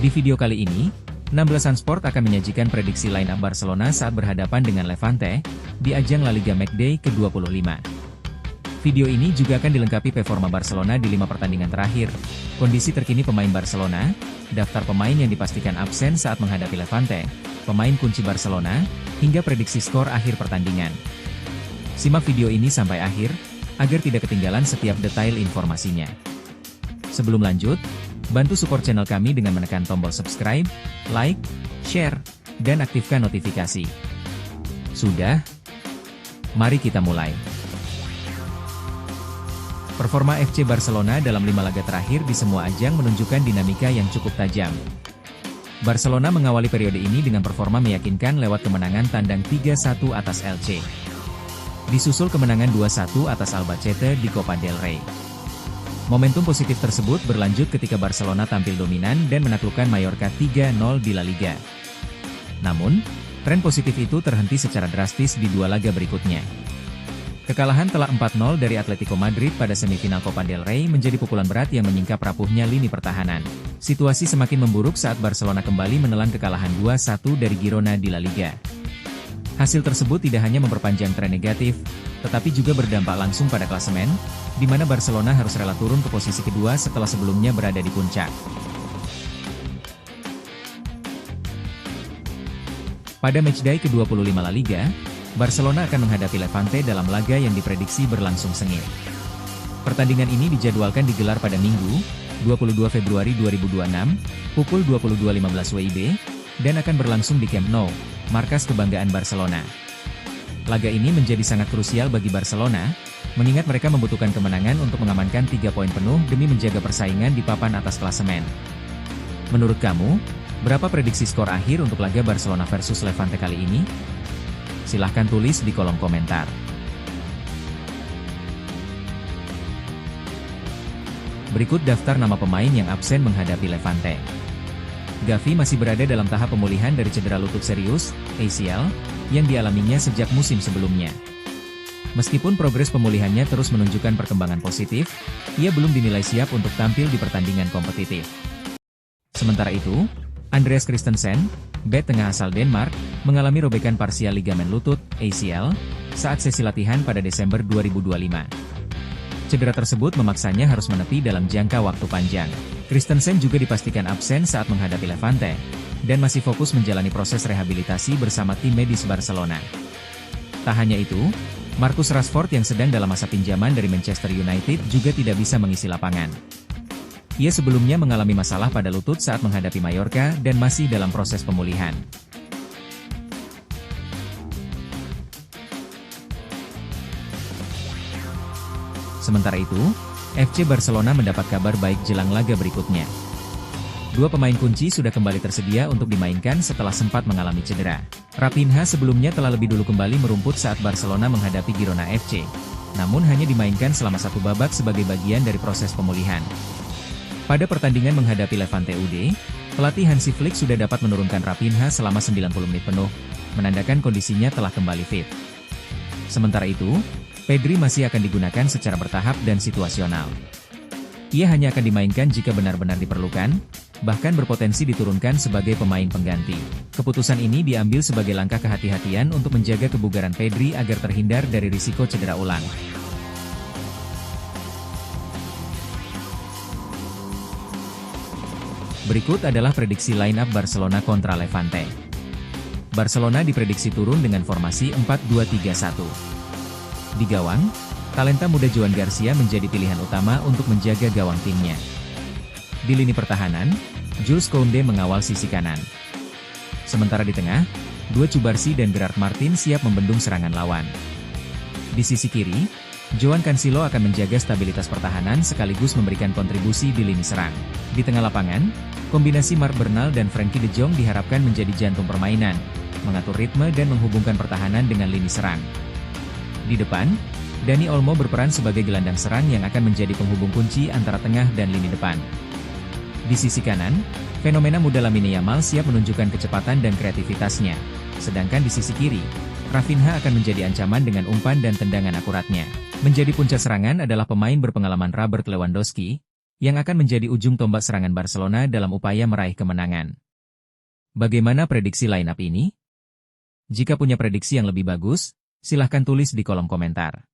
Di video kali ini, 16 Sport akan menyajikan prediksi line-up Barcelona saat berhadapan dengan Levante, di ajang La Liga Matchday ke-25. Video ini juga akan dilengkapi performa Barcelona di 5 pertandingan terakhir, kondisi terkini pemain Barcelona, daftar pemain yang dipastikan absen saat menghadapi Levante, pemain kunci Barcelona, hingga prediksi skor akhir pertandingan. Simak video ini sampai akhir, agar tidak ketinggalan setiap detail informasinya. Sebelum lanjut, bantu support channel kami dengan menekan tombol subscribe, like, share, dan aktifkan notifikasi. Sudah? Mari kita mulai. Performa FC Barcelona dalam 5 laga terakhir di semua ajang menunjukkan dinamika yang cukup tajam. Barcelona mengawali periode ini dengan performa meyakinkan lewat kemenangan tandang 3-1 atas Elche. Disusul kemenangan 2-1 atas Albacete di Copa del Rey. Momentum positif tersebut berlanjut ketika Barcelona tampil dominan dan menaklukkan Mallorca 3-0 di La Liga. Namun, tren positif itu terhenti secara drastis di 2 laga berikutnya. Kekalahan telak 4-0 dari Atletico Madrid pada semifinal Copa del Rey menjadi pukulan berat yang menyingkap rapuhnya lini pertahanan. Situasi semakin memburuk saat Barcelona kembali menelan kekalahan 2-1 dari Girona di La Liga. Hasil tersebut tidak hanya memperpanjang tren negatif, tetapi juga berdampak langsung pada klasemen, di mana Barcelona harus rela turun ke posisi kedua setelah sebelumnya berada di puncak. Pada matchday ke-25 La Liga, Barcelona akan menghadapi Levante dalam laga yang diprediksi berlangsung sengit. Pertandingan ini dijadwalkan digelar pada Minggu, 22 Februari 2026, pukul 22.15 WIB, dan akan berlangsung di Camp Nou, markas kebanggaan Barcelona. Laga ini menjadi sangat krusial bagi Barcelona, mengingat mereka membutuhkan kemenangan untuk mengamankan 3 poin penuh demi menjaga persaingan di papan atas klasemen. Menurut kamu, berapa prediksi skor akhir untuk laga Barcelona versus Levante kali ini? Silahkan tulis di kolom komentar. Berikut daftar nama pemain yang absen menghadapi Levante. Gavi masih berada dalam tahap pemulihan dari cedera lutut serius, ACL, yang dialaminya sejak musim sebelumnya. Meskipun progres pemulihannya terus menunjukkan perkembangan positif, ia belum dinilai siap untuk tampil di pertandingan kompetitif. Sementara itu, Andreas Christensen, bek tengah asal Denmark, mengalami robekan parsial ligamen lutut, ACL, saat sesi latihan pada Desember 2025. Cedera tersebut memaksanya harus menepi dalam jangka waktu panjang. Christensen juga dipastikan absen saat menghadapi Levante, dan masih fokus menjalani proses rehabilitasi bersama tim medis Barcelona. Tak hanya itu, Marcus Rashford yang sedang dalam masa pinjaman dari Manchester United juga tidak bisa mengisi lapangan. Ia sebelumnya mengalami masalah pada lutut saat menghadapi Mallorca dan masih dalam proses pemulihan. Sementara itu, FC Barcelona mendapat kabar baik jelang laga berikutnya. 2 pemain kunci sudah kembali tersedia untuk dimainkan setelah sempat mengalami cedera. Raphinha sebelumnya telah lebih dulu kembali merumput saat Barcelona menghadapi Girona FC, namun hanya dimainkan selama 1 babak sebagai bagian dari proses pemulihan. Pada pertandingan menghadapi Levante UD, pelatih Hansi Flick sudah dapat menurunkan Raphinha selama 90 menit penuh, menandakan kondisinya telah kembali fit. Sementara itu, Pedri masih akan digunakan secara bertahap dan situasional. Ia hanya akan dimainkan jika benar-benar diperlukan, bahkan berpotensi diturunkan sebagai pemain pengganti. Keputusan ini diambil sebagai langkah kehati-hatian untuk menjaga kebugaran Pedri agar terhindar dari risiko cedera ulang. Berikut adalah prediksi line-up Barcelona kontra Levante. Barcelona diprediksi turun dengan formasi 4-2-3-1. Di gawang, talenta muda Joan Garcia menjadi pilihan utama untuk menjaga gawang timnya. Di lini pertahanan, Jules Koundé mengawal sisi kanan. Sementara di tengah, Cubarsí dan Gerard Martin siap membendung serangan lawan. Di sisi kiri, Joan Cancelo akan menjaga stabilitas pertahanan sekaligus memberikan kontribusi di lini serang. Di tengah lapangan, kombinasi Marc Bernal dan Frenkie de Jong diharapkan menjadi jantung permainan, mengatur ritme dan menghubungkan pertahanan dengan lini serang. Di depan, Dani Olmo berperan sebagai gelandang serang yang akan menjadi penghubung kunci antara tengah dan lini depan. Di sisi kanan, fenomena muda Lamine Yamal siap menunjukkan kecepatan dan kreativitasnya, sedangkan di sisi kiri, Raphinha akan menjadi ancaman dengan umpan dan tendangan akuratnya. Menjadi puncak serangan adalah pemain berpengalaman Robert Lewandowski, yang akan menjadi ujung tombak serangan Barcelona dalam upaya meraih kemenangan. Bagaimana prediksi line-up ini? Jika punya prediksi yang lebih bagus, silahkan tulis di kolom komentar.